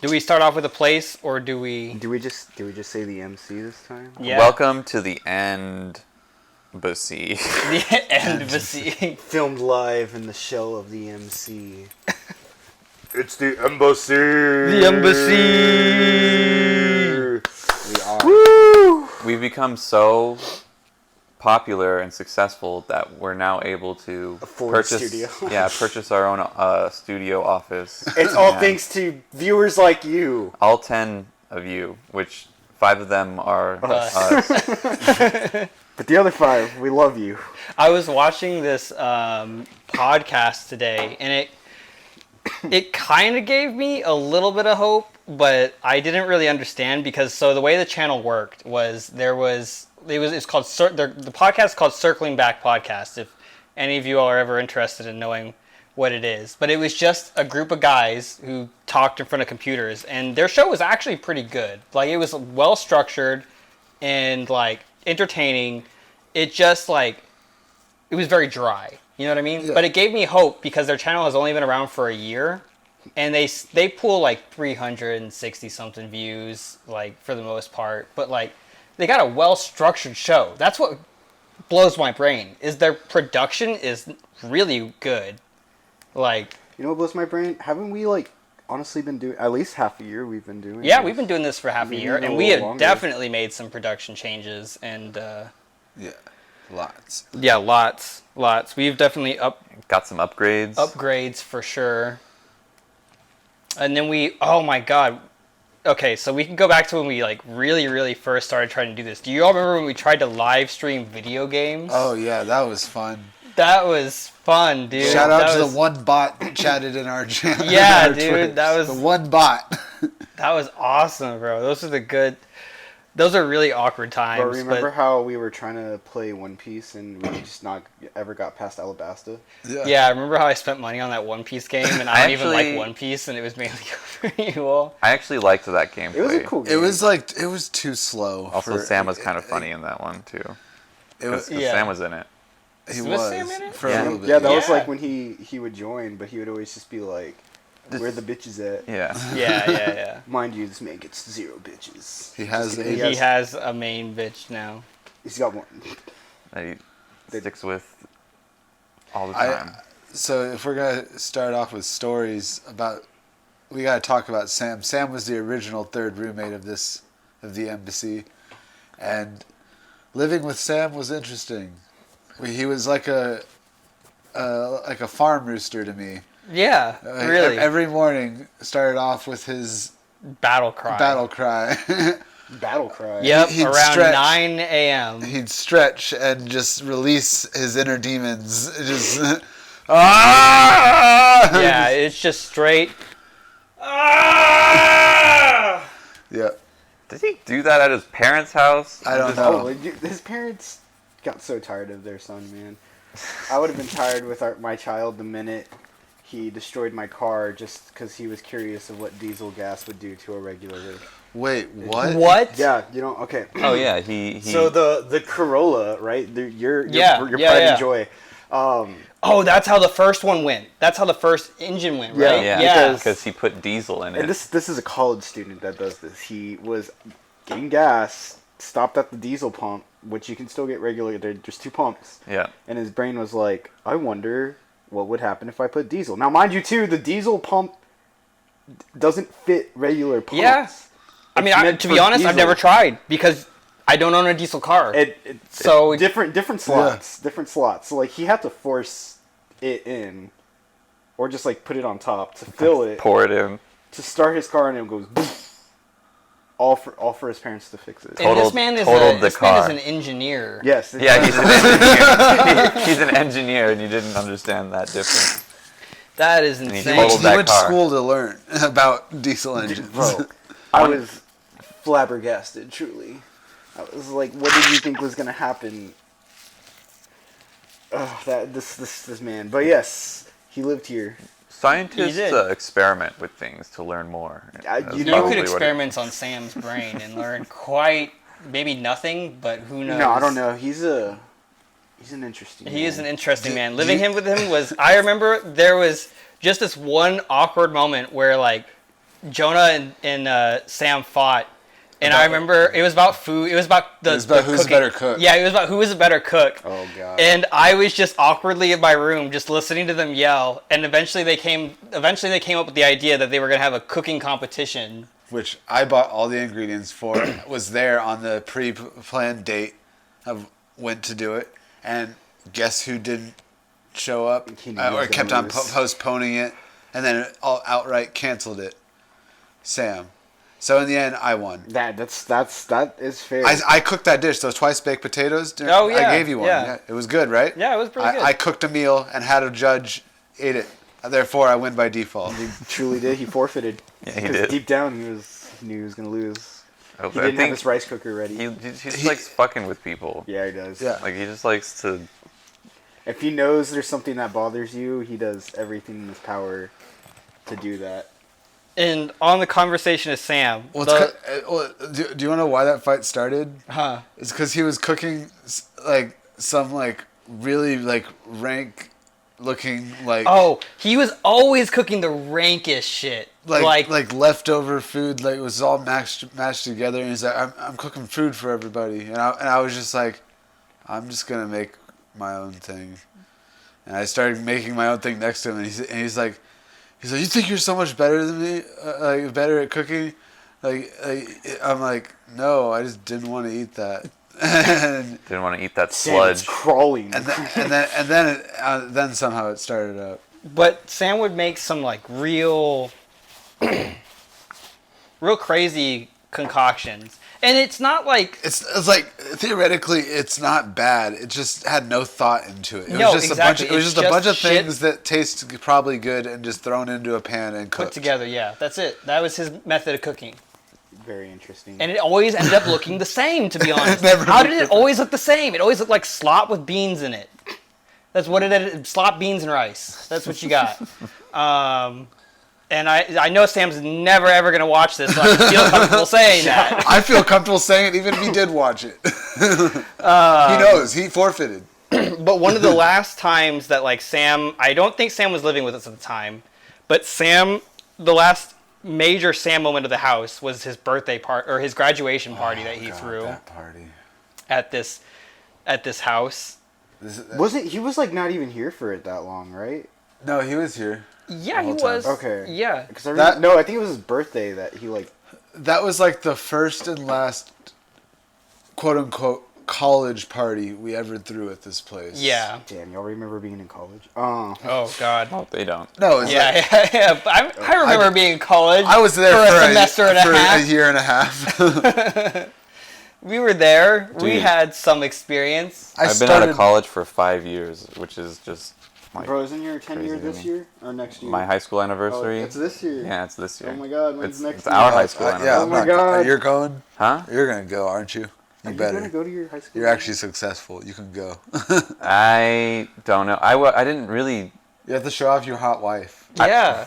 Do we start off with a place, or do we? Do we just say the MC this time? Yeah. Welcome to the Embassy. The Embassy. Filmed live in the shell of the MC. It's the Embassy. The Embassy. We are. Woo! We've become so popular and successful that we're now able to Afford a purchase studio. purchase our own studio office. It's all And thanks to viewers like you. all 10 of you, which 5 of them are Us. us. But the other 5, we love you. I was watching this podcast today, and it kind of gave me a little bit of hope, but I didn't really understand because the way the channel worked was it's called the podcast is called Circling Back Podcast. If any of you are ever interested in knowing what it is, but it was just a group of guys who talked in front of computers, and their show was actually pretty good. Like, it was well structured and like entertaining. It just it was very dry. You know what I mean? Yeah. But it gave me hope because their channel has only been around for a year, and they pull like 360 something views, like, for the most part. But like, they got a well structured show. That's what blows my brain. Is their production is really good. Like, You know what blows my brain? Haven't we honestly been doing at least half a year? We've been doing. yeah, this? we've been doing this for half a Maybe year, even and a we little have longer. definitely made some production changes, and Yeah, lots. yeah, lots. We've definitely Got some upgrades. upgrades for sure. And then oh my god. Okay, so we can go back to when we really, really first started trying to do this. Do you all remember when we tried to live stream video games? Oh yeah, that was fun. That was fun, dude. Shout out That to was- the one bot that chatted in our channel. Yeah, our dude, Twitch. that the was one bot. that was awesome, bro. Those are really awkward times. But remember how we were trying to play One Piece and we just not ever got past Alabasta? Yeah, I remember how I spent money on that One Piece game, and I don't even Actually- like One Piece, and it was mainly for you all. I actually liked that gameplay. It was a cool game. It was too slow. Also, Sam was kind of funny in that one too. It was. Because Yeah. Sam was in it. He Was was Sam in it? for Yeah. a little bit. Yeah, that was Yeah. like when he would join, but he would always just be like, "Where the bitches at?" Yeah. Yeah. Mind you, this man gets 0 bitches. He has Just a- kidding. He has a main bitch now. He's got one. That he They- sticks with all the time. So if we're gonna start off with stories about, we gotta talk about Sam. Sam was the original 3rd roommate of the embassy, and living with Sam was interesting. He was like a farm rooster to me. Yeah, Like, really. Every morning started off with his Battle cry. battle cry. Battle cry. Yep, He'd around stretch. 9 a.m. He'd stretch and just release his inner demons. Just ah! Yeah, it's just straight. Yeah. Did he do that at his parents' house? I don't Just- know. Oh, dude, his parents got so tired of their son, man. I would have been tired with my child the minute he destroyed my car just because he was curious of what diesel gas would do to a regulator. Wait, what? What? Yeah, okay. Oh yeah, he. So the Corolla, right? Your Yeah, pride yeah. and joy. Oh, that's how the first one went. That's how the first engine went, Yeah, right? Yeah, because he put diesel in it. And this is a college student that does this. He was getting gas, stopped at the diesel pump, which you can still get regular. There's 2 pumps. Yeah. And his brain was like, I wonder what would happen if I put diesel. Now, mind you, too, the diesel pump doesn't fit regular pumps. Yeah. I mean, It's meant to be for honest, I've diesel. never tried because I don't own a diesel car. So- different slots, different slots. So like he had to force it in, or just like put it on top to fill it Pour it in. to start his car, and it goes boom. All for his parents to fix it. and Totaled- this man is totaled the this man is car. an engineer. Yes. Yeah, he's an engineer. He's an engineer, and you didn't understand that difference. That is he insane. totaled He that went to car. school to learn about diesel engines. Bro, I was flabbergasted. Truly, I was like, "What did you think was gonna happen?" This man. But yes, he lived here. Scientists did. experiment with things to learn more. That's you You know- probably could what it- experiment on Sam's brain and learn maybe nothing, but who knows? No, I don't know. He's an interesting. He is an man. interesting Do- man. do Living you- him with him was. I remember there was just this one awkward moment where Jonah and Sam fought, and I remember it was about food. It was about the. It was about the who's a cooking. better cook. Yeah, it was about who was a better cook. Oh god. And I was just awkwardly in my room, just listening to them yell. And eventually they came up with the idea that they were gonna have a cooking competition. Which I bought all the ingredients for. Was there on the pre-planned date. I went to do it, and guess who didn't show up He knew he was or kept gonna on lose. postponing it, and then outright canceled it? Sam. So in the end, I won. that is fair. I cooked that dish, those twice baked potatoes. Oh, yeah, I gave you one. yeah. Yeah, it was good, right? Yeah, it was pretty good. I cooked a meal and had a judge ate it. Therefore, I win by default. He truly did. He forfeited. Yeah, he 'Cause did. Deep down, he knew he was gonna lose. I He didn't have his rice cooker ready. he just likes fucking with people. Yeah, he does. Yeah. Like he just likes to. If he knows there's something that bothers you, he does everything in his power to do that. And on the conversation of Sam, Well, the- do you want to know why that fight started? huh? It's because he was cooking some really rank looking Oh, he was always cooking the rankest shit. like leftover food, like it was all mashed together, and he's like, I'm cooking food for everybody, and I was just like, I'm just gonna make my own thing, and I started making my own thing next to him, and he's like, you think you're so much better than me, better at cooking, I'm like, no, I just didn't want to eat that. and Didn't want to eat that Sam, it's sludge. crawling. then somehow it started up. But Sam would make some like real crazy concoctions, and it's not like It's like theoretically it's not bad. It just had no thought into it. It No, was just exactly. a bunch. It was It's just a bunch of just shit things that taste probably good and just thrown into a pan and put cooked. together. Yeah, that's it. That was his method of cooking, Very interesting. and it always ended up looking the same. To be honest, never how looked did it always look the same? It always looked like slop with beans in it. That's what it is. Slop, beans, and rice. That's what you got. And I know Sam's never ever gonna watch this, so I feel comfortable saying that. I feel comfortable saying it, even if he did watch it. He knows. He forfeited. But one of the last times that like Sam, I don't think Sam was living with us at the time, but Sam, the last major Sam moment of the house was his birthday part or his graduation party that he threw That party. at this house. Wasn't he was like not even here for it that long, right? No, he was here. Yeah, he whole time. was. Okay. Yeah. Because I That- no, I think it was his birthday that he like. That was like the first and last, quote unquote, college party we ever threw at this place. Yeah. Damn, y'all remember being in college? Oh God. No, they don't. No, it's Yeah, like, yeah. But I remember being in college. I was there for for a semester and a for half. a year and a half. We were there. We Dude. had some experience. I've been out of college for 5 years, which is just like Bro, isn't your 10 year crazy to this me. year or next year? my high school Oh, anniversary. it's this year. Yeah, it's this year. Oh my God, when's it's, next it's year? our high school Yeah, anniversary. Oh my I'm not- God. You're going? Huh? You're gonna go, aren't you? Are You you better. gonna go to your high school? You're actually successful. You can go. I don't know. I didn't really. You have to show off your hot wife. Yeah.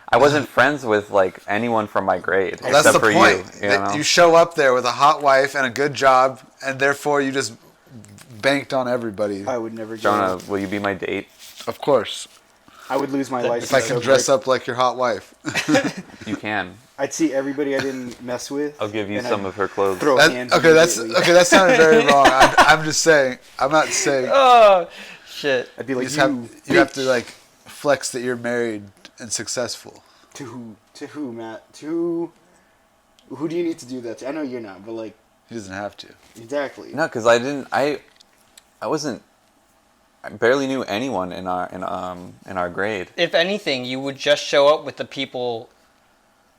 I wasn't friends with like anyone from my grade Well, except that's the for point. you. You That know? you show up there with a hot wife and a good job, and therefore you just banked on everybody. I would never go. Jonah, will you be my date? Of course. I would lose my license. If I can so dress quick. up like your hot wife. You can. I'd see everybody I didn't mess with. I'll give you and some I'd of her clothes. Throw hands. Okay, immediately. that sounded very wrong. I'm just saying. I'm not saying. Oh shit. I'd be You like, just you have to bitch." like flex that you're married and successful. To who? To who, Matt? To who do you need to do that to? I know you're not, but like He doesn't have to. exactly. No, because I didn't. I wasn't. I barely knew anyone in our grade. If anything, you would just show up with the people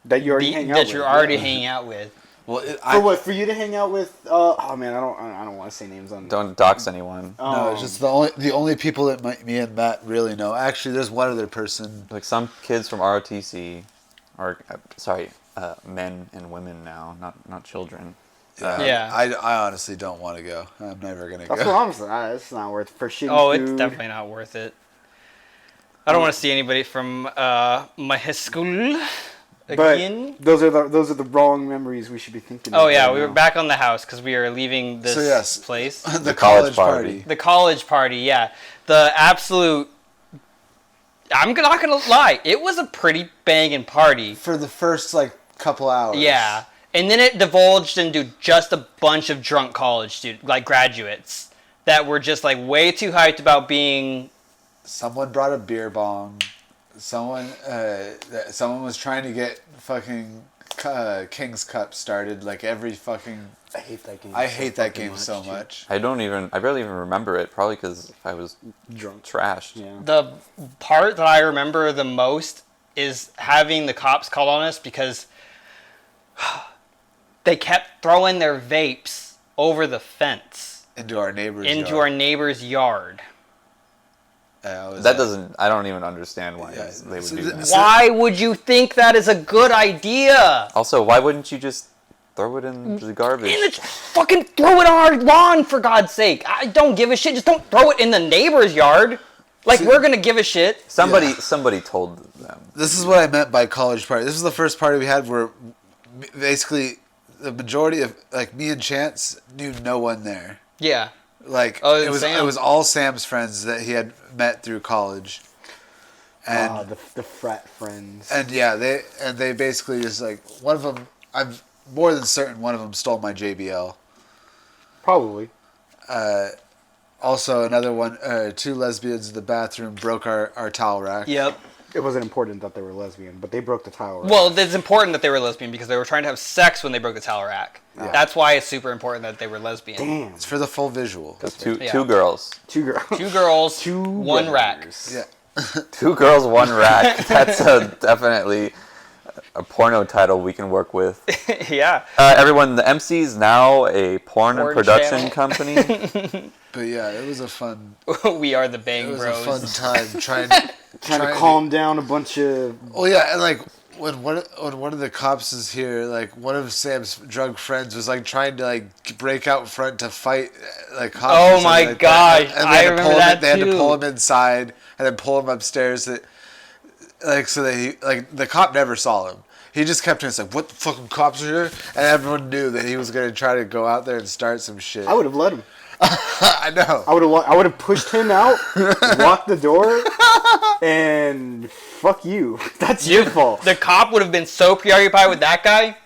That you already hang out that with. you're already yeah. hanging out with. Well, For what? For you to hang out with? Oh man, I don't want to say names on. Don't dox anyone. No, it's just the only people that me and Matt really know. Actually, there's one other person. Like some kids from ROTC, or sorry, men and women now, not children. Yeah. I honestly don't want to go. I'm never gonna That's go. what I'm saying. It's not worth for shitty Oh, food. it's definitely not worth it. I don't want to see anybody from my high school again. But those are the wrong memories we should be thinking. Oh of yeah, right we were now. back on the house because we were leaving this So, yes. place. the college college party. party. The college party, yeah. The absolute I'm not gonna lie, it was a pretty banging party. For the first like couple hours. Yeah, and then it divulged into just a bunch of drunk college students, like graduates, that were just like way too hyped about being. Someone brought a beer bong. Someone was trying to get fucking King's Cup started. Like every fucking. I hate that game. I hate that game much, so dude. much. I barely even remember it. Probably because I was Drunk. trashed. Yeah. The part that I remember the most is having the cops called on us because they kept throwing their vapes over the fence Into our neighbor's into yard. our neighbor's yard. I don't even understand why Yeah, they would so do the- that. so- Why would you think that is a good idea? Also, why wouldn't you just throw it in the garbage? Fucking throw it on our lawn, for God's sake. I don't give a shit. Just don't throw it in the neighbor's yard. Like, we're gonna give a shit. Somebody told them. This is what I meant by college party. This was the first party we had where basically the majority of like me and Chance knew no one there. Yeah. Like Oh, it Sam. was all Sam's friends that he had met through college. And The frat friends. and yeah, they basically just like one of them. I'm more than certain one of them stole my JBL. Probably. Also, another one, two lesbians in the bathroom broke our towel rack. Yep. It wasn't important that they were lesbian, but they broke the towel rack. Well, it's important that they were lesbian because they were trying to have sex when they broke the towel rack. Yeah. That's why it's super important that they were lesbian. Damn. It's for the full visual. Yeah. Two girls. Two girls. Two girls, Two one rack. winners. Yeah. 2 girls, 1 rack. That's definitely a porno title we can work with. Yeah. Everyone, the MC is now a porn Porn production channel. company. But yeah, it was a fun. We are the It Bang was Bros. a fun time trying Trying to calm down a bunch of. Well, yeah, and like when one of the cops is here, like one of Sam's drug friends was like trying to like break out front to fight like cops. Oh or something my like gosh, that. And I they had to remember pull him that in, They had to too. pull him inside and then pull him upstairs. That like so that he like the cop never saw him. He just kept saying like, "What the fucking cops are here?" And everyone knew that he was gonna try to go out there and start some shit. I would have let him. I know. I would have pushed him out, locked the door, and fuck you. That's your fault. The cop would have been so preoccupied with that guy,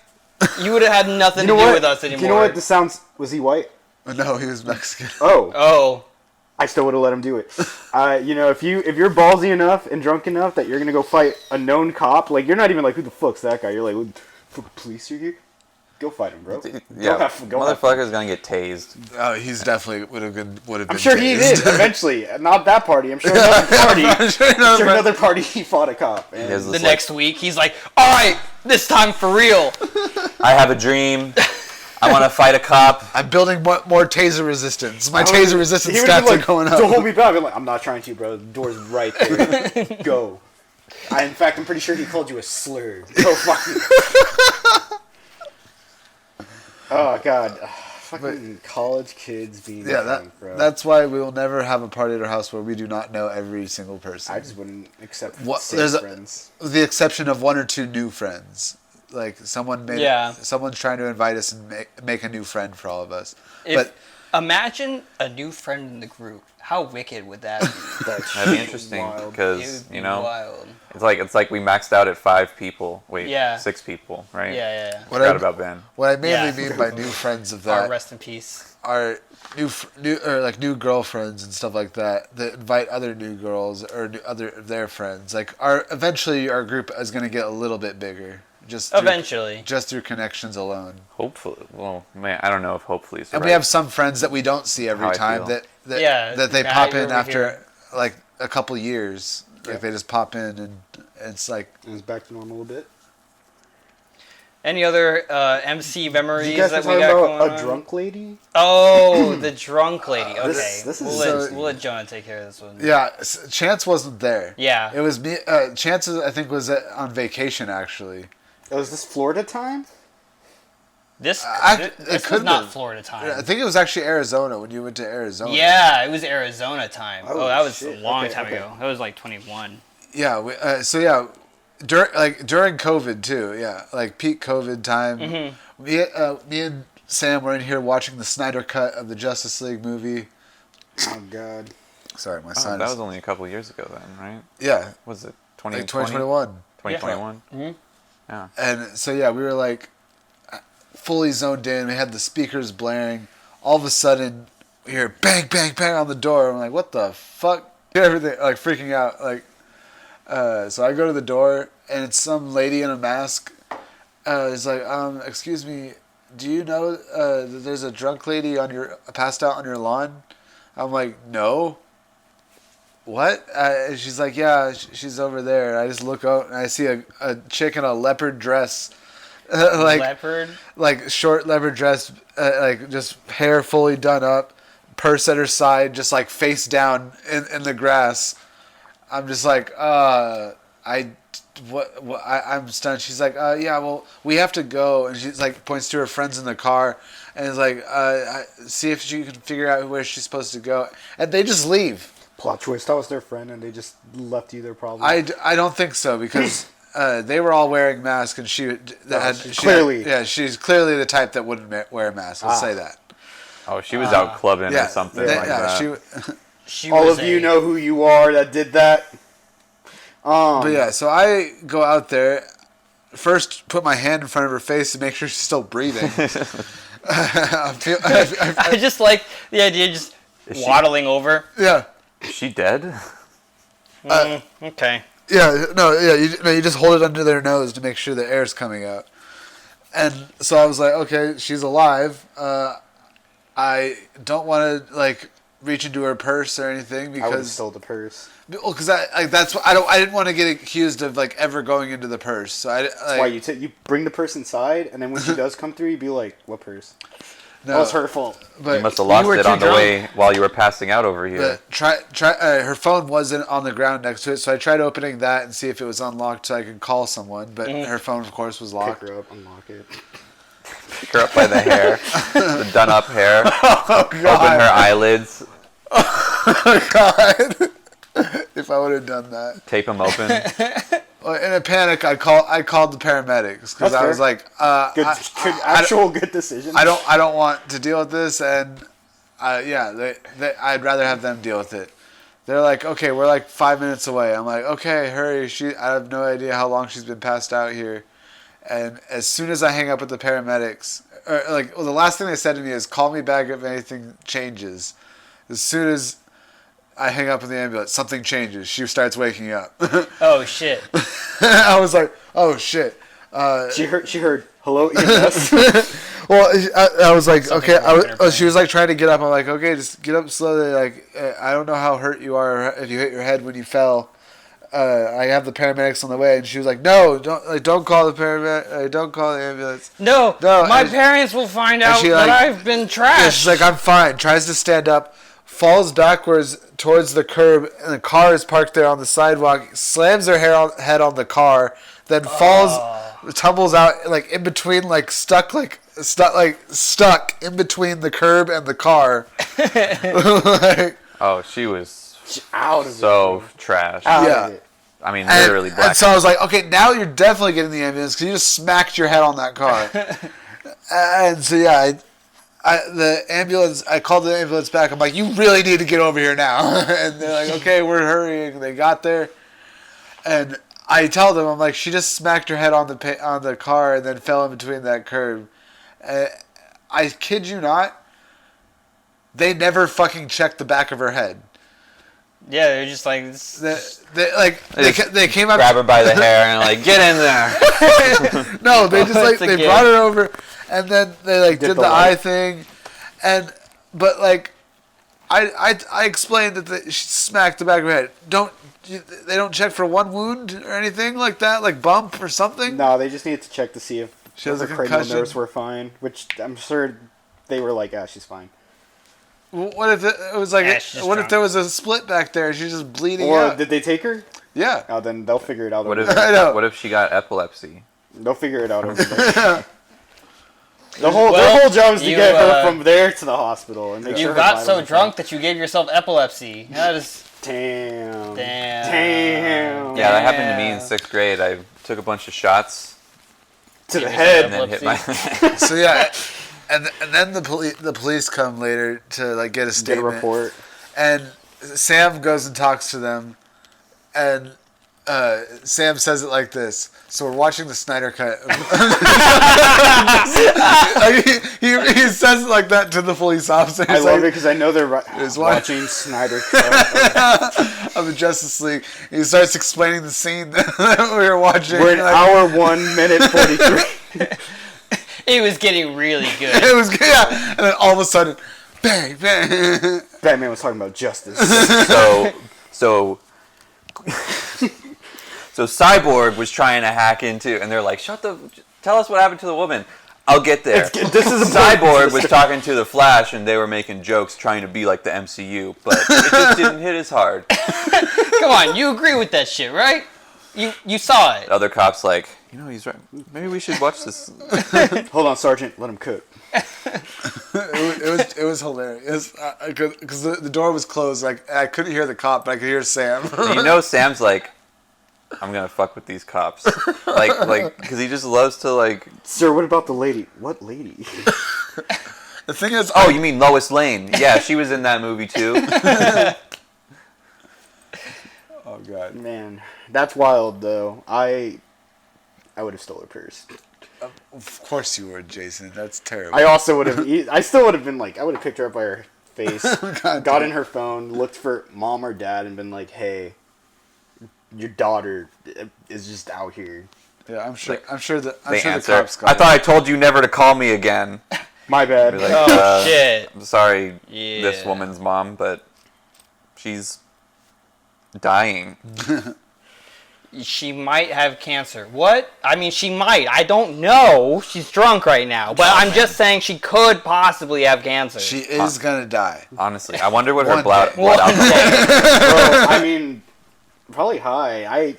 you would have had nothing to do with us anymore. You know what? This sounds. Was he white? No, he was Mexican. Oh, Oh. I still would have let him do it. You know, if you're ballsy enough and drunk enough that you're gonna go fight a known cop, like you're not even like, who the fuck's that guy? You're like, "What the fuck, police are here? Go fight him, bro." Yeah, Go have motherfucker's gonna get tased. Oh, he's definitely would have been. I'm sure he tased. did eventually. Not that party. I'm sure another party. I'm sure I'm sure another party he fought a cop. And He has The this, next week, he's like, alright, this time for real. I have a dream. I want to fight a cop. I'm building more taser resistance. My I would- taser resistance he would have stats been are going up. Don't hold me back. I'm like, I'm not trying to, bro. The door's right there. Go. In fact, I'm pretty sure he called you a slur. Go fuck you. Oh god, fucking college kids being Yeah, drunk, bro. that's why we will never have a party at our house where we do not know every single person. I just wouldn't accept What- safe there's a- friends. With the exception of one or two new friends. Like someone's trying to invite us and make a new friend for all of us. If, imagine a new friend in the group. How wicked would that be? That'd be interesting Wild. It because would be you know wild. it's like we maxed out at 5 people. Wait, Yeah. 6 people, right? Yeah. Forgot about Ben. What I mainly Yeah. mean by new friends of Our that rest in peace. are new girlfriends and stuff like that that invite other new girls or other of their friends. Like eventually our group is going to get a little bit bigger. Eventually. Just through connections alone. Hopefully, well, man, I don't know if hopefully. Is the And right- we have some friends that we don't see How every I time feel. that they Matt, pop you're in over after here. like a couple years. Like they just pop in and it's like And it's back to normal a bit. Any other MC memories You guys were that we talking got about going a on? drunk lady? Oh, the drunk lady. Okay, This is we'll so- let Jonah take care of this one. yeah. Chance wasn't there. Yeah. It was me. Chance I think was on vacation actually. Oh, is this Florida time? This it this was could not be. Florida I time. think it was actually Arizona when you went to Arizona. Yeah, it was Arizona time. Oh, Oh, that was shit. a long Okay, time okay. ago. That was like 21. Yeah. During COVID too. Yeah, like peak COVID time. Mm-hmm. Me and Sam were in here watching the Snyder cut of the Justice League movie. Oh god. Sorry, my Oh, son. that is- was only a couple years ago then, right? yeah, Was it like 2020? 2021. 2021? Mhm. Yeah. And so yeah, we were like fully zoned in. We had the speakers blaring. All of a sudden, we hear bang, bang, bang on the door. I'm like, what the fuck? Everything like freaking out. Like, so I go to the door, and it's some lady in a mask. It's like, excuse me, do you know that there's a drunk lady passed out on your lawn? I'm like, no. What? She's like, yeah, she's over there. I just look out and I see a chick in a leopard dress, Leopard. like short leopard dress, like just hair fully done up, purse at her side, just like face down in the grass. I'm just like, I'm stunned. She's like, yeah, well, we have to go, and she's like points to her friends in the car, and is like, see if she can figure out where she's supposed to go, and they just leave. Plot twist. I was their friend, and they just left you their problem. I don't think so because they were all wearing masks and she's clearly the type that wouldn't wear a mask. Let's say that. Oh, she was out clubbing or something like that. She, All of you know who you are that did that. but yeah, so I go out there, first put my hand in front of her face to make sure she's still breathing. I just like the idea of just she- waddling over. Yeah. Is she dead? Okay. Yeah, you just hold it under their nose to make sure the air's coming out. And so I was like, okay, she's alive. I don't want to like reach into her purse or anything I would have because stole the purse. I didn't want to get accused of like ever going into the purse. So That's why you bring the purse inside, and then when she does come through, you'd be like, "What purse? That was her fault." But You must have lost were it too on the drunk. way while you were passing out over here. But her phone wasn't on the ground next to it, so I tried opening that and see if it was unlocked so I could call someone. But her phone, of course, was Pick locked. her up, unlock it. Pick her up by the hair, the done-up hair. Oh Open her eyelids, God! If I would have done that, tape them open. in a panic, I called the paramedics because That's I was fair. like, Good decision. I don't want to deal with this, and I'd rather have them deal with it. They're like, okay, we're like 5 minutes away. I'm like, okay, hurry. I have no idea how long she's been passed out here. And as soon as I hang up with the paramedics, the last thing they said to me is, call me back if anything changes. As soon as I hang up with the ambulance, something changes. She starts waking up. Oh shit. I was like, oh shit. She heard hello EMS. Well, I was like, Something okay. wrong with her She was like trying to get up. I'm like, okay, just get up slowly. Like, I don't know how hurt you are if you hit your head when you fell. I have the paramedics on the way, and she was like, no, don't call the paramedic. Don't call the ambulance. No, No, my and- parents will find out she, that like- I've been trashed. Yeah, she's like, I'm fine. Tries to stand up, falls backwards towards the curb, and the car is parked there on the sidewalk. Slams her head on the car, then falls, tumbles out like in between, stuck in between the curb and the car. Like, Oh, she was Out of so trash. Out Yeah. of it. I mean, literally black. and so I was like, okay, now you're definitely getting the ambulance because you just smacked your head on that car. And so yeah, I called the ambulance back. I'm like, you really need to get over here now. And they're like, okay, we're hurrying. They got there, and I tell them, I'm like, she just smacked her head on the car and then fell in between that curb. I kid you not, they never fucking checked the back of her head. Yeah, they're just like this. They came up. Grab her by the hair and like, get in there. No, they just It's a they gift. brought her over, and then they did the eye light. thing, but I explained that she smacked the back of her head. They don't check for one wound or anything like that, like bump or something. No, they just needed to check to see if She has her a cranial concussion. nerves were fine, which I'm sure they were like, she's fine. What if it was like? Yeah, she's just What if drunk. there was a split back there? She's just bleeding Or out. did they take her? Yeah. Oh, then they'll figure it out. What over if, there. I know. what if she got epilepsy? They'll figure it out over there. Their whole Well, job is to you, get her from there to the hospital and make You sure her got vitals so are drunk that you gave yourself epilepsy. That is fine. Damn. damn. Yeah, that happened to me in Yeah. 6th grade. I took a bunch of shots To the Give head. and then hit my. So yeah, and then the police come later to get a Get a statement. report. And Sam goes and talks to them, and Sam says it like this. So we're watching the Snyder Cut. Like, he says it like that to the police officer. I love it because I know they're It's watching Snyder Cut. of the Justice League. He starts explaining the scene that we were watching. We're in like, hour 1 minute 43. It was getting really good. It was good, yeah. And then all of a sudden, bang, bang. Batman was talking about justice. So Cyborg was trying to hack into, and they're like, tell us what happened to the woman. I'll get there. This is Cyborg was talking to the Flash, and they were making jokes trying to be like the MCU, but it just didn't hit as hard. Come on, you agree with that shit, right? You saw it. The other cop's like, he's right. Maybe we should watch this. Hold on, Sergeant. Let him cook. It was hilarious because the door was closed. Like I couldn't hear the cop, but I could hear Sam. Sam's like, I'm gonna fuck with these cops, like because he just loves to like. Sir, what about the lady? What lady? The thing is, Oh, you mean Lois Lane? Yeah, she was in that movie too. Oh god, man, that's wild though. I would have stole her purse. of course you would, Jason. That's terrible. I also would have. I still would have been like, I would have picked her up by her face, God got damn. in her phone, looked for mom or dad, and been like, "Hey, your daughter is just out here." Yeah, I'm sure. I'm sure the They the answer. cops got I thought I told you never to call me again. My bad. Be like, Oh shit. I'm sorry, Yeah. this woman's mom, but she's dying. She might have cancer. What? I mean, she might. I don't know. She's drunk right now. But I'm just saying she could possibly have cancer. She is gonna die. Honestly, I wonder what her One blood day. One alcohol. day. Bro, I mean, probably high.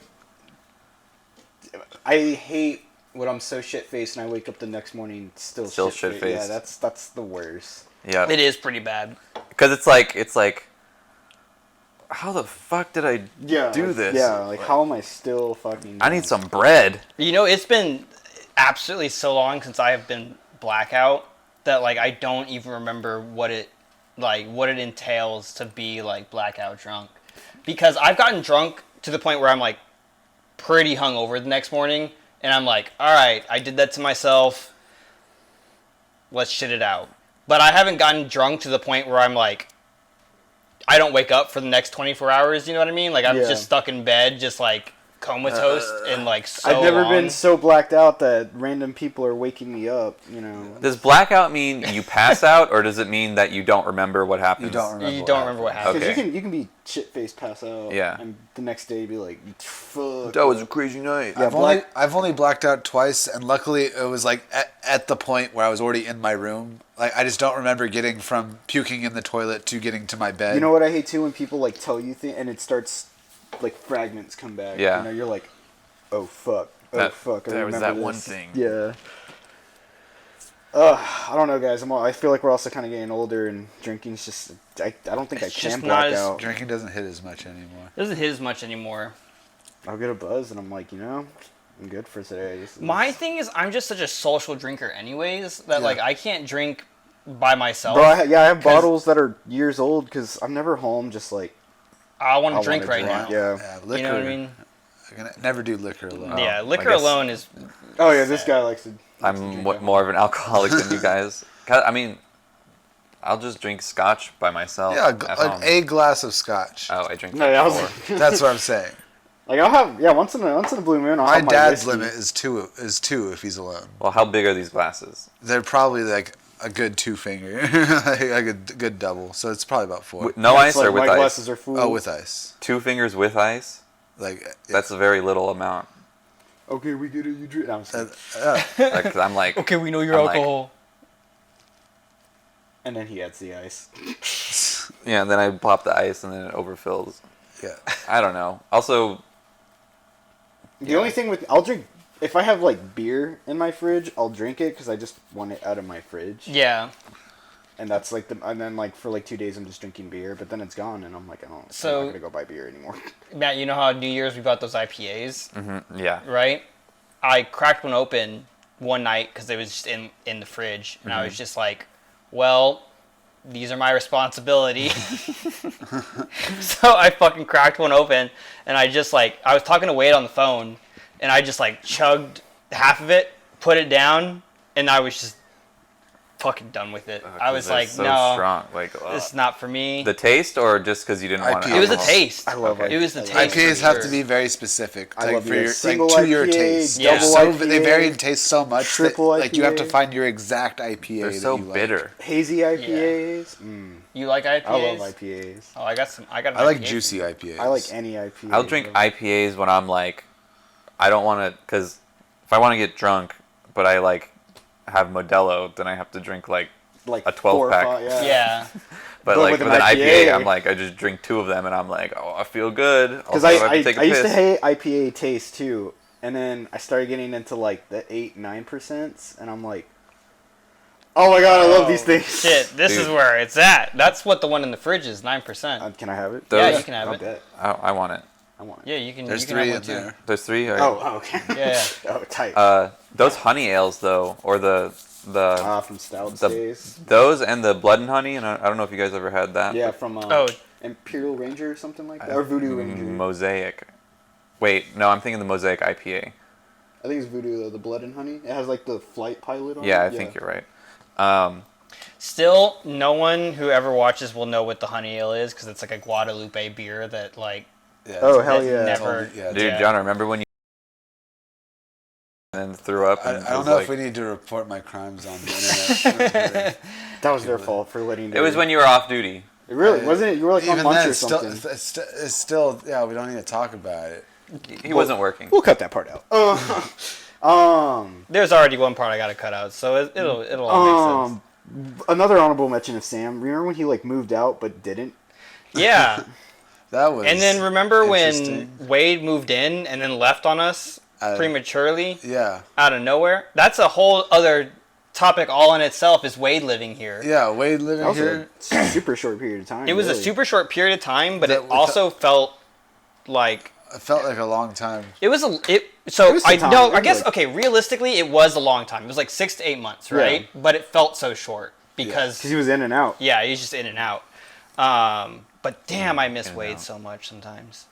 I hate when I'm so shit faced and I wake up the next morning still shit-faced. Yeah, that's the worst. Yeah, It is pretty bad. because it's like, how the fuck did I do like, this? Yeah, like how am I still fucking? I need some bread. You know, it's been absolutely so long since I have been blackout that like I don't even remember what it entails to be like blackout drunk. Because I've gotten drunk to the point where I'm like pretty hungover the next morning and I'm like, all right, I did that to myself. Let's shit it out. But I haven't gotten drunk to the point where I'm like, I don't wake up for the next 24 hours, you know what I mean? Like, I'm Yeah. just stuck in bed, just, like, comatose and, like, so I've never long. been so blacked out that random people are waking me up. You know. Does blackout mean you pass out, or does it mean that you don't remember what happens? You don't remember. You don't remember what happened. Because Okay. you can be shit faced, pass out. Yeah. And the next day be like, fuck. That was a crazy night. Yeah, I've only blacked out twice, and luckily it was like at the point where I was already in my room. Like I just don't remember getting from puking in the toilet to getting to my bed. You know what I hate too when people like tell you things and it starts like fragments come back. Yeah. You know, you're like, oh fuck, oh That- fuck. I there was remember that one this. thing. Yeah. I don't know, guys. I feel like we're also kind of getting older, and drinking's just. I don't think It's I can just black not as- out. Drinking doesn't hit as much anymore. It doesn't hit as much anymore. I'll get a buzz, and I'm like, I'm good for today. This is- My thing is, I'm just such a social drinker anyways, that, Yeah. like, I can't drink by myself. Bro, I have 'Cause- bottles that are years old because I'm never home. Just like I want I to drink wanna right now. Yeah. Yeah, liquor. You know what I mean? I can never do liquor alone. Yeah, I liquor guess- alone is... Oh yeah, this guy likes to. I'm more of an alcoholic than you guys. 'Cause, I mean, I'll just drink scotch by myself. Yeah, at home. a glass of scotch. Oh, I drink No, like that was. four. That's what I'm saying. Like I'll have once in a blue moon. I'll My have dad's whiskey. limit is two if he's alone. Well, how big are these glasses? They're probably like a good 2 finger, like a good double. So it's probably about 4. No Yeah, ice it's like or with my ice? glasses are full. Oh, with ice. 2 fingers with ice? Like That's a very little amount. Okay, we get it. You drink. No, I'm just kidding. Like, 'cause I'm like, Okay, we know your I'm like- alcohol. And then he adds the ice. yeah, then I pop the ice and then it overfills. yeah. I don't know. Also, The only thing with I'll drink if I have like beer in my fridge, I'll drink it because I just want it out of my fridge. Yeah. And that's like and then like for like 2 days I'm just drinking beer, but then it's gone and I'm like, I'm So- not gonna go buy beer anymore. Matt, you know how New Year's we bought those IPAs, yeah. right? I cracked one open one night because it was just in the fridge, and I was just like, well, these are my responsibility. So I fucking cracked one open, and I just like, I was talking to Wade on the phone, and I just like chugged half of it, put it down, and I was just fucking done with it. I was like, so no, strong. Like, this is not for me. the taste, or just because you didn't want IPA. It was a alcohol. taste. I love It was the IPAs. taste. IPAs for have sure. to be very specific. I Like love for your your single to your IPA, taste. Yeah. double They IPA, vary in taste so much triple that you have to IPA. find your exact IPA. They're that so you like. bitter. hazy IPAs. You like IPAs? I love IPAs. Oh, I got some. I got. An I like IPA. juicy IPAs. I like any IPA. I'll drink IPAs when I'm like, I don't want to, because if I want to get drunk, but I like have Modelo, then I have to drink like like a 12 4 or pack. 5, Yeah. But But like with with an an IPA, IPA, I'm like, I just drink 2 of them, and I'm like, oh, I feel good. Because Also, have I to take a used to piss. hate IPA taste too, and then I started getting into like the 8-9%, and I'm like, oh my god, I love these things. Shit, this is Dude. where it's at. That's what the one in the fridge is, 9%. Can I have it? Yeah, Those- you can have I'll it. bet. I want it. I want it. Yeah, you can. There's you can 3 have in one too. there. There's 3. Or, Oh, okay. Yeah. Oh, tight. Those honey ales though, or the From Stout the days. those and the blood and honey, and I don't know if you guys ever had that. Yeah, from Oh, Imperial Ranger or something like that, or Voodoo Ranger. Mosaic. Wait, no, I'm thinking the Mosaic IPA. I think it's Voodoo, the Blood and Honey. It has like the flight pilot on it. Yeah, I think you're right. still, no one who ever watches will know what the honey ale is because it's like a Guadalupe beer that like. Yeah. Oh, hell that yeah. Never. Yeah, Dude, yeah. John, remember when you and threw up? I And don't was know like, if we need to report my crimes on the internet. That was their fault for letting It was when you were off duty. It really wasn't it? You were like on Even lunch then, or it's still, something. it's still, yeah, we don't need to talk about it. He wasn't working. We'll cut that part out. There's already one part I gotta cut out, so it'll all make sense. Another honorable mention of Sam. Remember when he like moved out but didn't? Yeah, That was. and then remember when interesting. Wade moved in and then left on us prematurely Yeah. out of nowhere? That's a whole other topic all in itself. Is Wade living here? Yeah, Wade living That was here. a super short period of time. It was a really. super short period of time, but That it was- also felt like It felt like a long time. it was so It was some I time. no, It I was guess like- okay, realistically it was a long time. It was like 6 to 8 months, right? Yeah. But it felt so short because because he was in and out. yeah, he's just in and out. But damn, I miss in and Wade out. so much sometimes.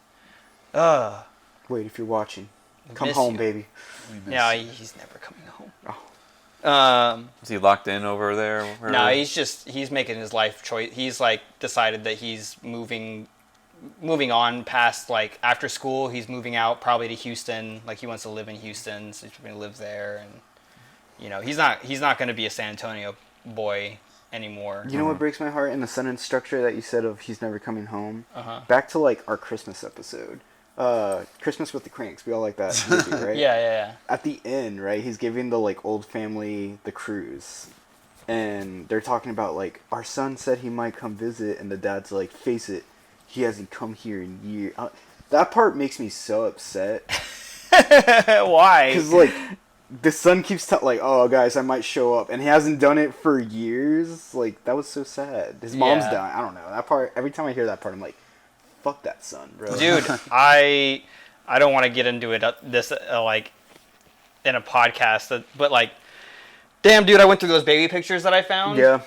Wait, if you're watching, come miss home, you. baby. We missed Yeah, it. he's never coming home. Oh. Is he locked in over there? No, he's making his life choice. He's like decided that he's moving on past like after school. He's moving out probably to Houston. Like he wants to live in Houston, so he's going to live there. And you know, he's not going to be a San Antonio boy anymore. You know what breaks my heart in the sentence structure that you said of he's never coming home? Uh-huh. Back to like our Christmas episode. Christmas with the Cranks. We all like that movie, right? Yeah. At the end, right, he's giving the like old family the cruise. And they're talking about like our son said he might come visit and the dad's like, face it, he hasn't come here in years. That part makes me so upset. Why? Because like the son keeps telling like, oh guys, I might show up, and he hasn't done it for years. Like that was so sad. His mom's Yeah. dying. I don't know that part. Every time I hear that part, I'm like, fuck that son, bro. Dude, I don't want to get into it this like in a podcast, but like, damn, dude, I went through those baby pictures that I found. Yeah.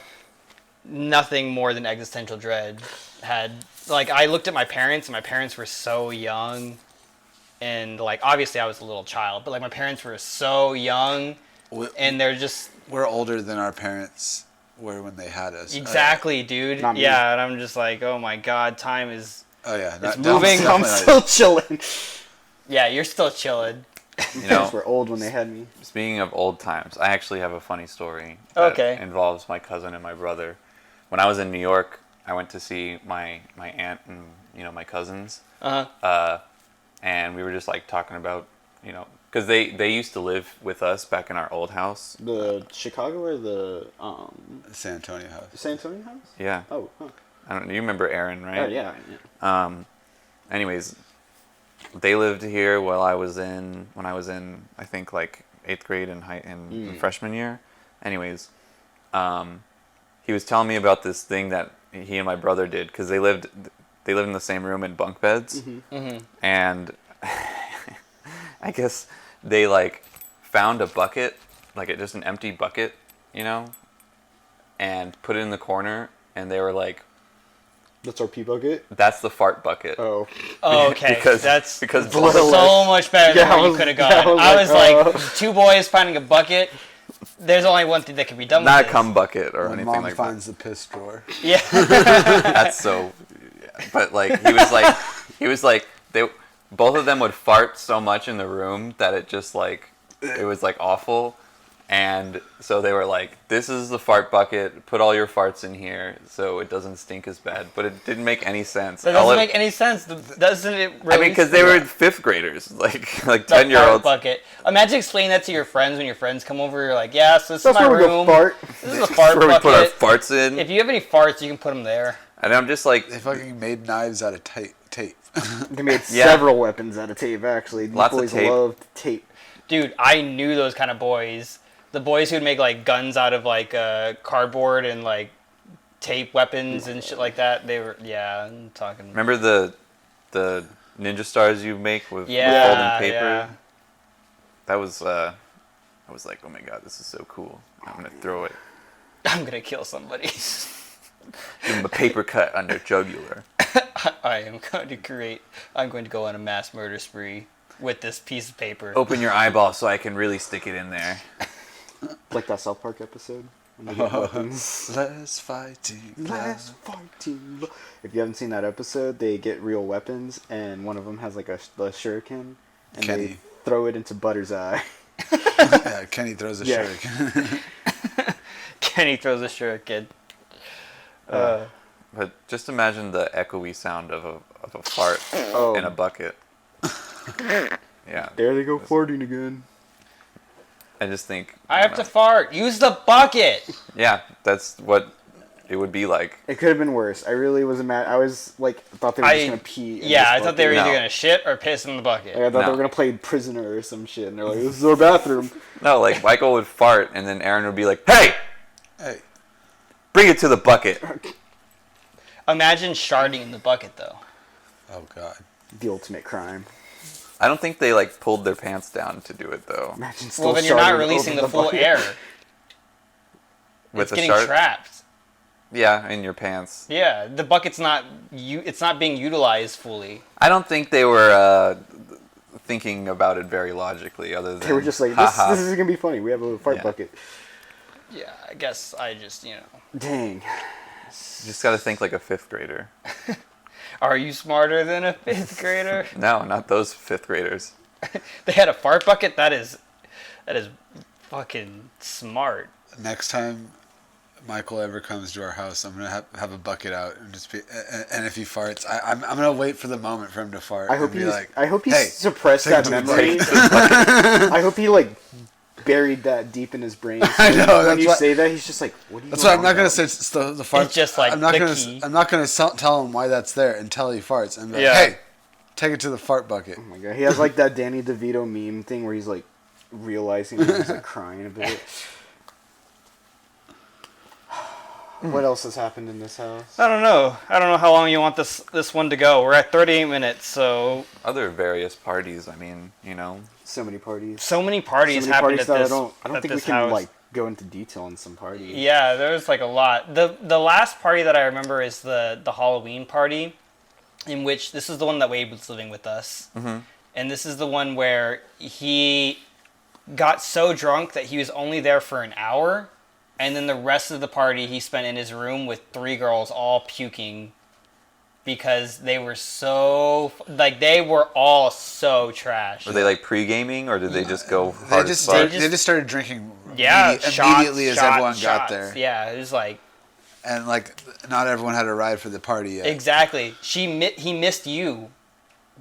Nothing more than existential dread had. Like, I looked at my parents, and my parents were so young, and like obviously I was a little child, but like my parents were so young, and they're just We're older than our parents were when they had us. exactly, dude. Not me. Yeah, and I'm just like, oh my god, time is. Oh yeah, It's no, moving. definitely I'm not- still chilling. Yeah, you're still chilling. You know, Parents were old when they had me. speaking of old times, I actually have a funny story that Okay. involves my cousin and my brother. When I was in New York, I went to see my aunt and my cousins, and we were just like talking about because they used to live with us back in our old house. The Chicago or the San Antonio house. San Antonio house? Yeah, Oh, huh. I don't know. You remember Aaron, right? Oh, yeah. Anyways, they lived here when I was in I think like 8th grade in freshman year. Anyways, he was telling me about this thing that he and my brother did because they lived in the same room in bunk beds, and I guess they like found a bucket, like just an empty bucket, and put it in the corner and they were like, That's our pee bucket. "That's the fart bucket." Oh, Oh, okay. because That's because so much better than Yeah, where you could have gone. yeah, I was like, like, two boys finding a bucket. There's only one thing that can be done not a with cum bucket or When anything mom like finds the piss drawer. this. Yeah. That's so. Yeah. But like he was like they both of them would fart so much in the room that it just like it was like awful, and so they were like, "This is the fart bucket. Put all your farts in here so it doesn't stink as bad." But it didn't make any sense. That doesn't make any sense. Doesn't it really? I mean, because they were fifth graders, like the 10-year-olds. fart bucket. Imagine explaining that to your friends when your friends come over. You're like, yeah, so this that's is my where we go room. fart. This is a fart Where we put our bucket. farts in, If you have any farts, you can put them there. and I'm just like, They fucking made knives out of tape. They made Yeah. several weapons out of tape. Actually, these Lots of boys tape. loved tape. Dude, I knew those kind of boys. The boys who'd make like guns out of like cardboard and like tape weapons and shit like that. They were, yeah, I'm talking. remember the ninja stars you make with Yeah, folding paper? yeah. That was I was like, oh my god, this is so cool. I'm gonna throw it. I'm gonna kill somebody. Give him a paper cut on their jugular. I'm going to go on a mass murder spree with this piece of paper. Open your eyeball so I can really stick it in there. Like that South Park episode. When they get weapons. Less fighting. Last fighting. If you haven't seen that episode, they get real weapons, and one of them has like a shuriken, and they Kenny. throw it into Butter's eye. Yeah, Kenny throws a Yeah. shuriken. Kenny throws a shuriken. But just imagine the echoey sound of a fart Oh. in a bucket. Yeah. There they go farting again. I just think I have to fart. Use the bucket. yeah, that's what it would be like. It could have been worse. I really wasn't mad. I was like, thought they were just gonna pee. In Yeah, this I thought they were bucket. either No. gonna shit or piss in the bucket. Like, I thought they No. were gonna play prisoner or some shit, and they're like, "This is our bathroom." No, like Michael would fart and then Aaron would be like, "Hey, Hey, bring it to the bucket." Imagine sharding in the bucket though. oh god. The ultimate crime. I don't think they like pulled their pants down to do it though. Imagine still Well, then you're not sharding releasing over the full bucket. air. With It's the getting shark. trapped. Yeah, in your pants. Yeah, the bucket's not it's not being utilized fully. I don't think they were thinking about it very logically, other than They were just like, haha. this is gonna be funny. We have a fart Yeah. bucket. Yeah, I guess I just, Dang. You just got to think like a fifth grader. Are you smarter than a fifth grader? No, not those fifth graders. They had a fart bucket? That is fucking smart. Next time Michael ever comes to our house, I'm gonna have a bucket out and just be. And if he farts, I'm gonna wait for the moment for him to fart. I hope and be he's. like, I hope he "Hey, suppressed take that it to the memory. bucket." I hope he like buried that deep in his brain. I know, When that's you why- say that, he's just like, "What are you?" That's why I'm not going gonna on say it's the fart. It's just like I'm not the gonna. key. I'm not gonna tell him why that's there until he farts and be like, Yeah. hey, take it to the fart bucket. Oh my god, he has like that Danny DeVito meme thing where he's like realizing he's like crying a bit. What else has happened in this house? I don't know. I don't know how long you want this one to go. We're at 38 minutes, so Other various parties. I mean, So many parties. so many parties so many happened parties at that this. I don't at think we this can house. like go into detail on some parties. Yeah, there's like a lot. The last party that I remember is the Halloween party, in which this is the one that Wade was living with us, and this is the one where he got so drunk that he was only there for an hour, and then the rest of the party he spent in his room with 3 girls all puking because they were so they were all so trash. were they like pre-gaming or did they just go They hard just, as fuck? they just started drinking. Yeah, immediately as everyone got shots. there, Yeah, it was like and like not everyone had a ride for the party yet. exactly. He missed you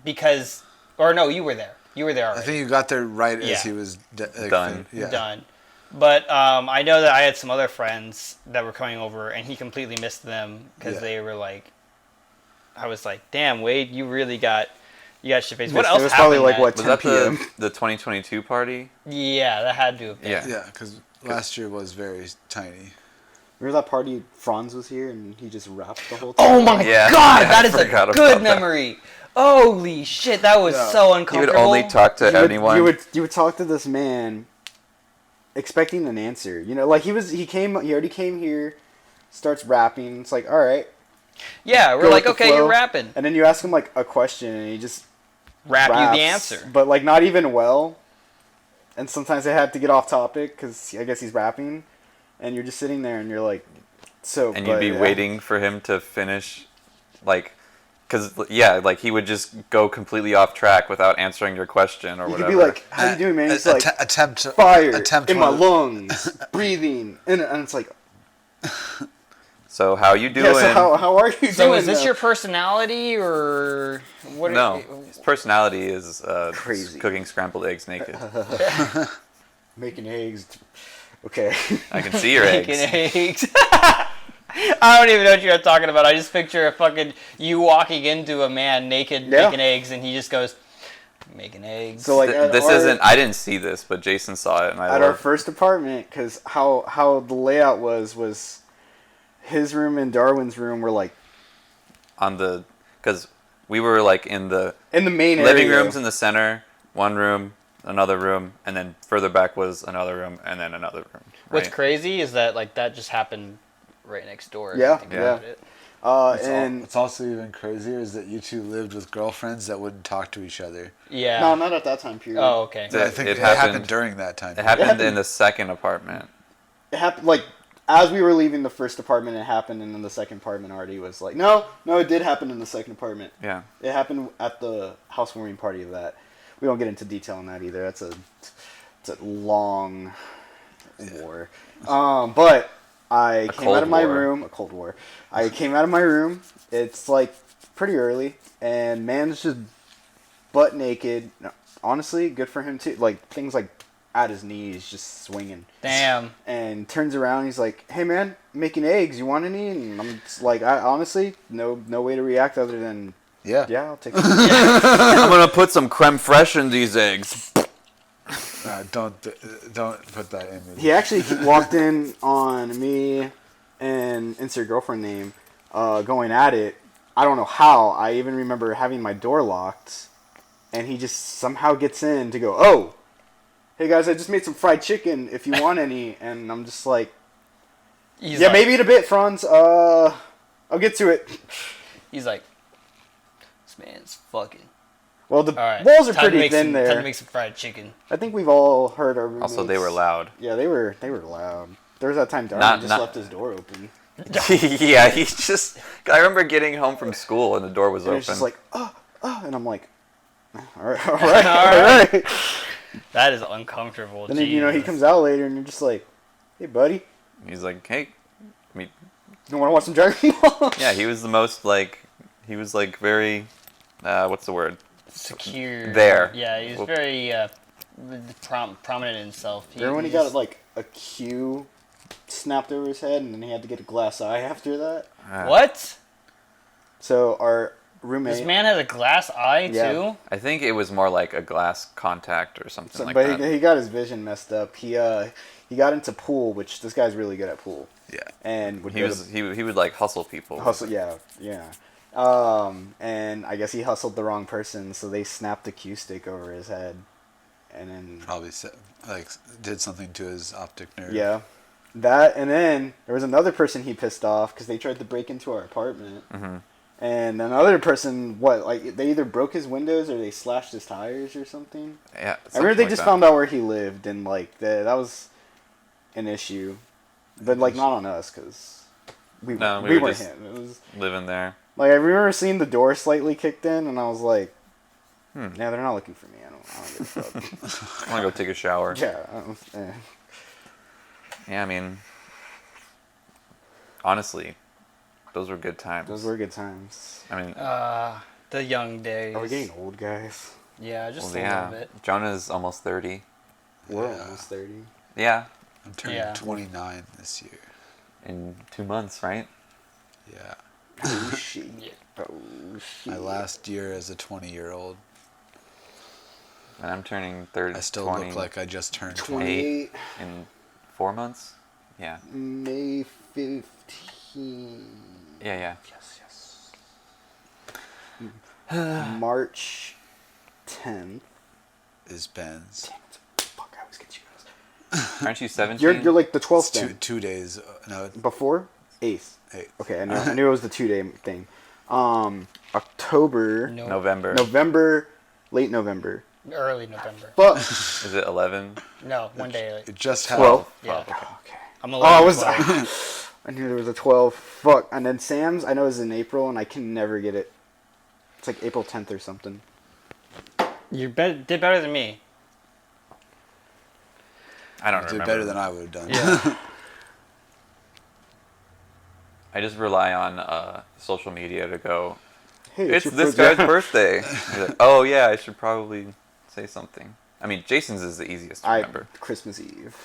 because, or no, you were there. You were there I already. think you got there right Yeah. as he was Done. Yeah. Done. But I know that I had some other friends that were coming over, and he completely missed them because Yeah. they were like, I was like, damn, Wade, you got shit faced. It What else was happened? probably like what Was 10 that p.m. the 2022 party? Yeah, that had to have been. Yeah. Yeah, because last year was very tiny. Remember that party? Franz was here and he just rapped the whole time. Oh my Yeah, god, yeah, that I is a forgot about good that. memory. Holy shit, that was Yeah. so He uncomfortable. would only talk to anyone. You would talk to this man, expecting an answer. You know, like he already came here, starts rapping. It's like, all right. Yeah, we're go like, with the okay, you're flow. rapping. And then you ask him like a question, and he just Rap you raps, the answer. but like not even well. And sometimes they had to get off topic because I guess he's rapping, and you're just sitting there and you're like, so. And but, you'd be yeah. waiting for him to finish, like, because yeah, like he would just go completely off track without answering your question or You whatever. could be like, "How you doing, man?" He's like, attempt "Fire attempt in my one of- lungs, breathing," and it's like, so how you doing? "Yeah, so how are you doing?" So is this though? your personality or what? No, his personality is Crazy. cooking scrambled eggs naked. Making eggs? Okay. I can see your Making eggs. eggs. I don't even know what you're talking about. I just picture a fucking you walking into a man naked Yeah. making eggs, and he just goes making eggs. So like, This isn't. I didn't see this, but Jason saw it, and I at our love. first apartment, because how the layout was his room and Darwin's room were like On the, because we were like in the in the main living area. rooms in the center, one room, another room, and then further back was another room, and then another room. What's right? crazy is that like that just happened right next door. if Yeah, you think yeah. about it. And What's also even crazier is that you two lived with girlfriends that wouldn't talk to each other. Yeah. no, not at that time period. Oh, okay. Yeah. I think It it happened happened- during that time. It happened happened- in the second apartment. It happened like as we were leaving the first apartment. It happened, and then the second apartment already was like, no, it did happen in the second apartment. Yeah. It happened at the housewarming party of that. We don't get into detail on that either. It's a long war. But I came out Cold of my War. room. A cold war. I came out of my room. It's like pretty early, and man's just butt naked. No, honestly, good for him too. Like things like at his knees, just swinging. Damn. And turns around. He's like, "Hey man, making eggs. You want any?" And I'm just like, I honestly no way to react other than Yeah. yeah, I'll take it. I'm gonna put some creme fraiche in these eggs. Don't put that in. He actually walked in on me and insert girlfriend name going at it. I don't know how. I even remember having my door locked, and he just somehow gets in to go, "Oh, hey guys, I just made some fried chicken. If you want any," and I'm just like, He's "Yeah, like, maybe in a bit, Franz. I'll get to it." He's like, this man's fucking. Well, the All right. walls are time to pretty make thin some, there. Time to make some fried chicken. I think we've all heard our roommates. Also, they were loud. Yeah, they were loud. There was that time Darwin Not- just not- left his door open. Yeah, he just. I remember getting home from school and the door was And open. it's just like, oh, and I'm like, all right, all right. That is uncomfortable. Then you know he Jesus. comes out later, and you're just like, hey, buddy, He's like, hey, me. you want to watch some Dragon Ball? Yeah, he was the most like. He was like very. What's the word? secure. There. Yeah, he was Well- very prominent in himself. Remember when he got like a Q snapped over his head, and then he had to get a glass eye after that? What? So our roommate, This man has a glass eye Yeah. too. I think it was more like a glass contact or something like but that. he got his vision messed up. He got into pool, which this guy's really good at pool, Yeah. and would He go was to he would like hustle people. hustle. Yeah. And I guess he hustled the wrong person, so they snapped a Q stick over his head, and then Probably did something to his optic nerve. yeah, that, and then there was another person he pissed off because they tried to break into our apartment, Mhm. and another person, they either broke his windows or they slashed his tires or something. Yeah. I remember they just found out where he lived, and like that was an issue, but like not on us because we No, we we were weren't just- him. It was living there. like I remember seeing the door slightly kicked in, and I was like, Hmm. "Yeah, they're not looking for me. I don't give a fuck." I want to go take a shower. Yeah. Yeah, I mean, honestly, those were good times. Those were good times. I mean, The young days. Are we getting old, guys? Yeah, just well, a yeah. little bit. Jonah's almost 30. We're Yeah. almost 30. Yeah, I'm turning Yeah. 29 this year. in 2 months, right? Yeah. Oh, shit. Yeah. Oh, shit. My last year as a 20-year-old. And I'm turning 30. I still 20 look like I just turned 20. 28, in 4 months. Yeah, May 15. yeah. Yes. March 10th. Is Ben's. Fuck, I always get you guys. Aren't you 17? You're like the It's 12th then. 2 days. No, Before? 8th. 8th. Okay, I knew it was the 2-day thing. October, No. November. late November. Early November. But Is it 11? No, one day late. It just had 12. Yeah. Okay. I'm Oh, 11. I was. 12. I knew there was a 12. Fuck. And then Sam's, I know is in April, and I can never get it. It's like April 10th or something. You did better than me. I don't did remember. better than I would have done. Yeah. I just rely on social media to go, Hey, it's your this birthday. guy's birthday. You're like, oh, yeah, I should probably say something. I mean, Jason's is the easiest to remember. Christmas Eve,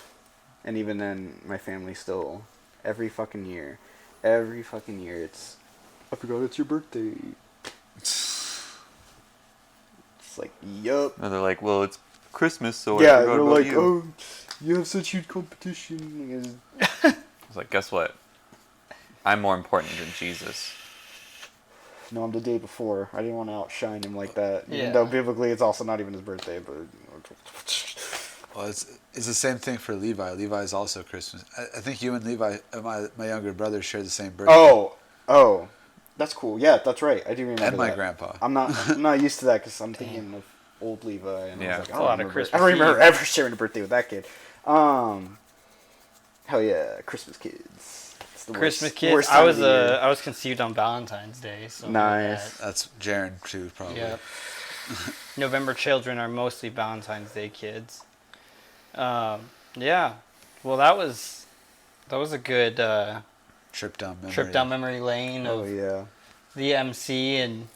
and even then, my family still every fucking year, it's. I forgot it's your birthday. It's like, yup. And they're like, well, it's Christmas, so Yeah, I forgot they're about like, you. oh, you have such huge competition. I was like, guess what? I'm more important than Jesus. No, I'm the day before. I didn't want to outshine him like that. Yeah. Even though biblically it's also not even his birthday, but. Well, it's the same thing for Levi. Levi's also Christmas. I think you and Levi, my younger brother, share the same birthday. Oh, that's cool. Yeah, that's right. I do remember And my that. grandpa. I'm not used to that because I'm thinking of old Levi, and Yeah. I was like, A lot of I don't Christmas remember Eve. ever sharing a birthday with that kid. Hell yeah, Christmas kids. It's the Christmas worst, kids. worst I time was of the year. I was conceived on Valentine's Day. So Nice. That's Jaren too, probably. Yep. November children are mostly Valentine's Day kids. Yeah. Well, that was a good Trip down memory. trip down memory lane Oh of yeah. the MC, and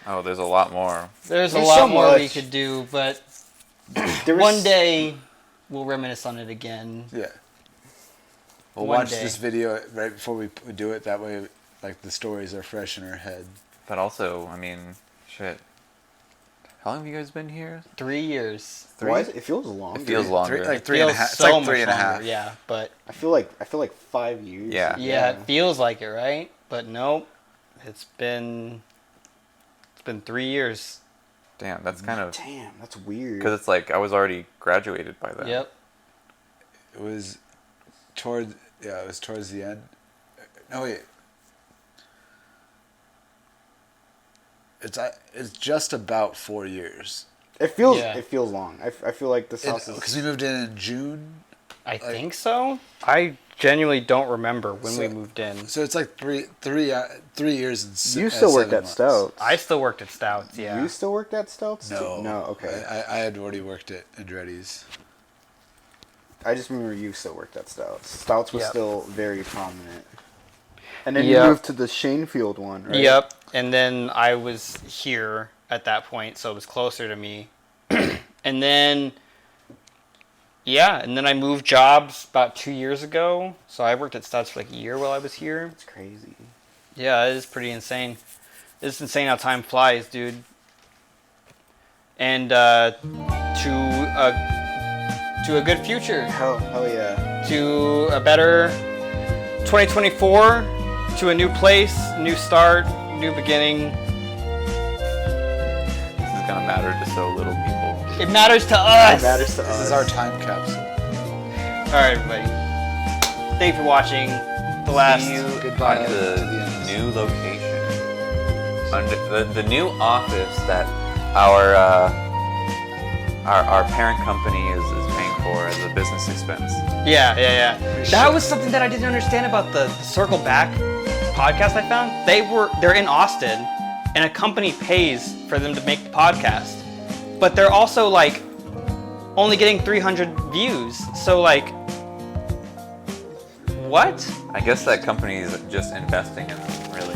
Oh, there's a lot more. there's a There's lot so more we much. could do, but There was- one day we'll reminisce on it again. Yeah. We'll One watch day. this video right before we do it. That way, like the stories are fresh in our head. But also, I mean, shit. How long have you guys been here? 3 years. Why is it feels longer. It feels longer. Three and a Feels half. It's so like three much and a half. longer, yeah, but I feel like 5 years. Yeah. yeah, it feels like it, right? But nope. It's been 3 years. Damn, that's kind of... Damn, that's weird. Because it's like I was already graduated by then. Yep. It was towards the end. No wait. It's just about 4 years. It feels Yeah. long. I feel like this house is. Because we moved in June, I think so. I genuinely don't remember when we So- moved in. so it's like 3 years and You still worked 7 at months. Stouts. I still worked at Stouts, yeah. You still worked at Stouts? too? No, No. Okay. I had already worked at Andretti's. I just remember you still worked at Stouts. Stouts was Yep. still very prominent. And then Yep. you moved to the Shanefield one, right? Yep. And then I was here at that point, so it was closer to me. And then, yeah, and then I moved jobs about 2 years ago. So I worked at Stouts for like a year while I was here. It's crazy. Yeah, it is pretty insane. It's insane how time flies, dude. And to a good future, Hell yeah. to a better 2024, to a new place, new start, new beginning. This is going to matter to so little people. It matters to us. It matters to This us. is our time capsule. All right, everybody. Thank you for watching the last. See you Goodbye on to the the end. new location. On the new office that our parent company is paying for as a business expense. Yeah. That was something that I didn't understand about the Circle Back podcast I found. They're in Austin, and a company pays for them to make the podcast, but they're also like only getting 300 views. So like, what? I guess that company is just investing in them, really.